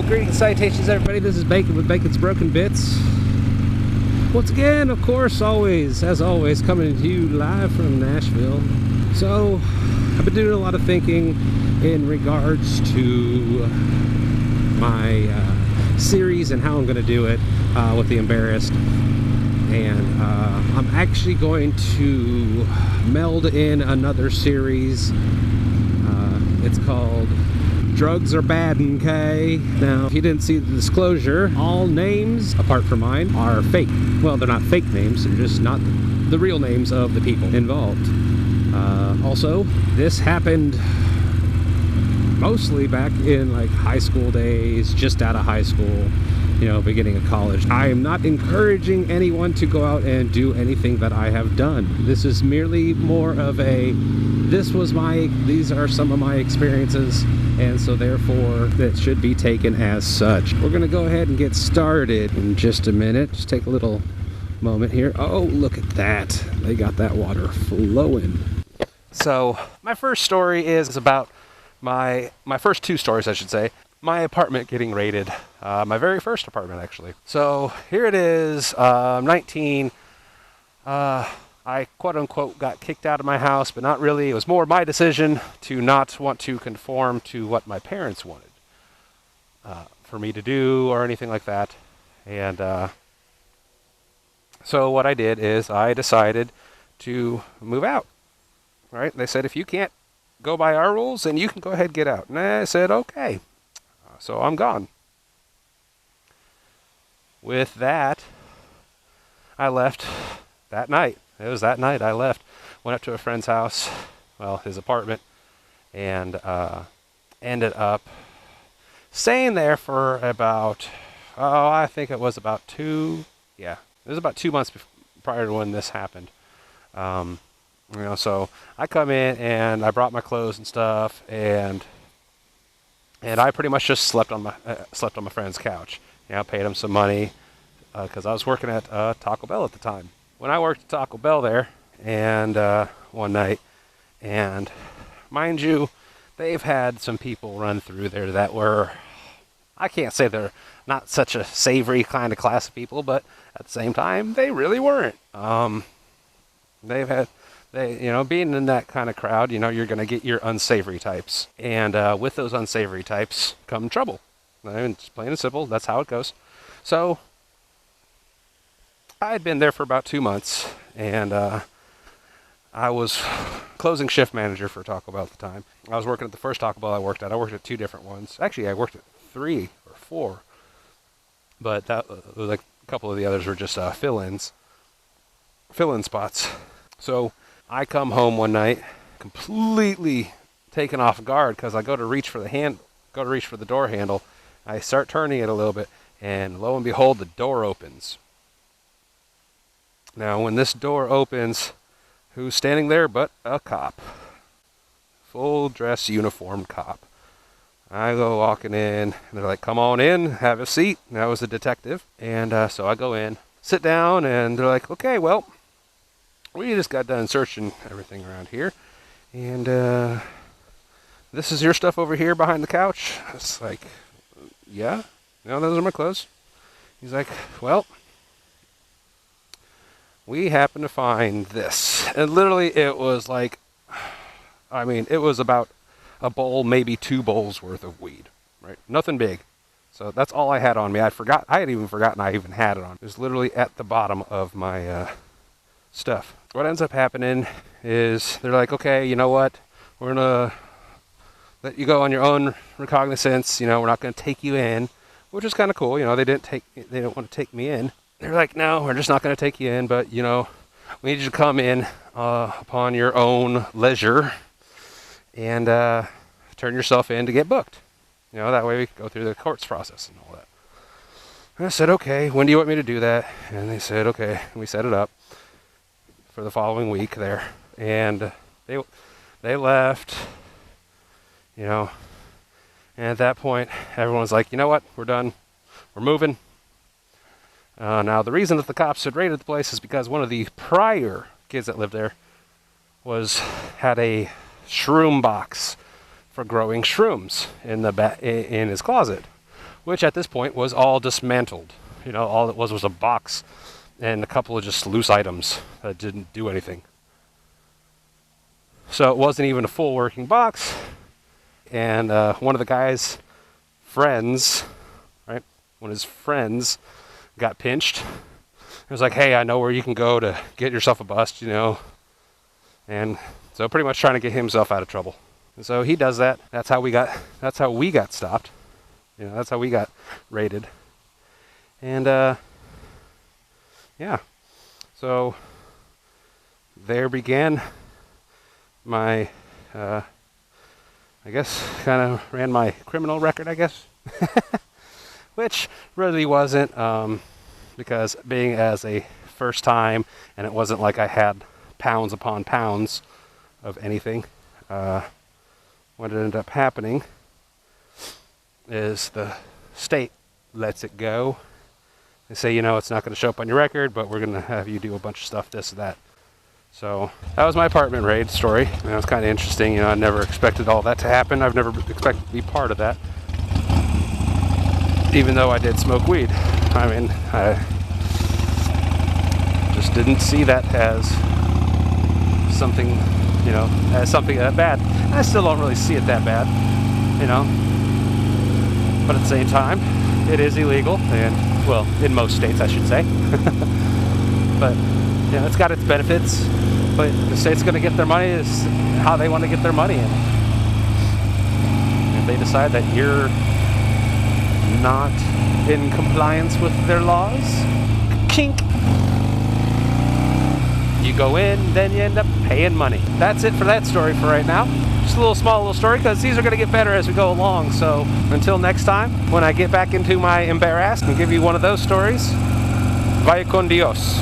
Well, greetings and salutations, everybody. This is Bacon with Bacon's Broken Bits. Once again, of course, as always, coming to you live from Nashville. So, I've been doing a lot of thinking in regards to my series and how I'm going to do it with the Embarrassed. And I'm actually going to meld in another series. It's called Drugs Are Bad, MMMkay. Now, if you didn't see the disclosure, all names, apart from mine, are fake. Well, they're not fake names, they're just not the real names of the people involved. Also, this happened mostly back in like high school days, just out of high school, you know, beginning of college. I am not encouraging anyone to go out and do anything that I have done. This is merely more of a, these are some of my experiences, and so therefore that should be taken as such. We're gonna go ahead and get started in just a minute. Just take a little moment here. Oh, look at that. They got that water flowing. So my first story is about my first two stories, I should say. My apartment getting raided. My very first apartment, actually. So here it is, 19. I quote-unquote got kicked out of my house, but not really. It was more my decision to not want to conform to what my parents wanted for me to do or anything like that. And so what I did is I decided to move out. Right? They said, if you can't go by our rules, then you can go ahead and get out. And I said, okay. So I'm gone. With that, I left that night. It was that night I left. Went up to a friend's house, well, his apartment, and ended up staying there for about, I think it was about it was about 2 months prior to when this happened. You know, so I come in and I brought my clothes and stuff, and I pretty much just slept on my friend's couch. You know, paid him some money because I was working at Taco Bell at the time. When I worked at Taco Bell there, and one night, and mind you, they've had some people run through there that were, I can't say they're not such a savory kind of class of people, but at the same time, they really weren't. You know, being in that kind of crowd, you know, you're going to get your unsavory types. And with those unsavory types come trouble. I mean, it's plain and simple. That's how it goes. So I had been there for about 2 months, and I was closing shift manager for Taco Bell at the time. I was working at the first Taco Bell I worked at. I worked at 2 different ones. Actually, I worked at 3 or 4. But like a couple of the others were just fill-in spots. So I come home one night completely taken off guard because I go to reach for the door handle. I start turning it a little bit, and lo and behold, the door opens. Now, when this door opens, who's standing there but a cop? Full dress uniformed cop. I go walking in, and they're like, come on in, have a seat. And I was a detective. And so I go in, sit down, and they're like, okay, well, we just got done searching everything around here, and this is your stuff over here behind the couch. It's like, yeah, no, those are my clothes. He's like, well, we happen to find this. And literally it was like, I mean, it was about a bowl, maybe 2 bowls worth of weed, right? Nothing big. So that's all I had on me. I had even forgotten I even had it on. It was literally at the bottom of my stuff. What ends up happening is they're like, okay, you know what? We're going to let you go on your own recognizance. You know, we're not going to take you in, which is kind of cool. You know, they didn't want to take me in. They're like, no, we're just not going to take you in, but, you know, we need you to come in upon your own leisure and turn yourself in to get booked. You know, that way we can go through the courts process and all that. And I said, okay, when do you want me to do that? And they said, okay. And we set it up for the following week there. And they left, you know, and at that point, everyone's like, you know what? We're done. We're moving. Now, the reason that the cops had raided the place is because one of the prior kids that lived there had a shroom box for growing shrooms in his closet. which at this point was all dismantled. You know, all it was a box and a couple of just loose items that didn't do anything. So it wasn't even a full working box. And one of the guy's friends, right, one of his friends got pinched. He was like, hey, I know where you can go to get yourself a bust, you know. And so pretty much trying to get himself out of trouble. And so he does that. That's how we got stopped. You know, that's how we got raided. And yeah. So there began my I guess kind of ran my criminal record, I guess. Which really wasn't, because being as a first time, and it wasn't like I had pounds upon pounds of anything. What ended up happening is the state lets it go. They say, you know, it's not going to show up on your record, but we're going to have you do a bunch of stuff, this and that. So that was my apartment raid story. And it was kind of interesting. You know, I never expected all that to happen. I've never expected to be part of that. Even though I did smoke weed. I mean, I just didn't see that as something, you know, as something that bad. I still don't really see it that bad, you know. But at the same time, it is illegal. And, well, in most states, I should say. But, you know, it's got its benefits. But the state's going to get their money is how they want to get their money in. If they decide that you're not in compliance with their laws, kink, you go in, then you end up paying money. That's it for that story for right now. Just a small little story, because these are going to get better as we go along. So until next time, when I get back into my embarrass and give you one of those stories, vaya con Dios.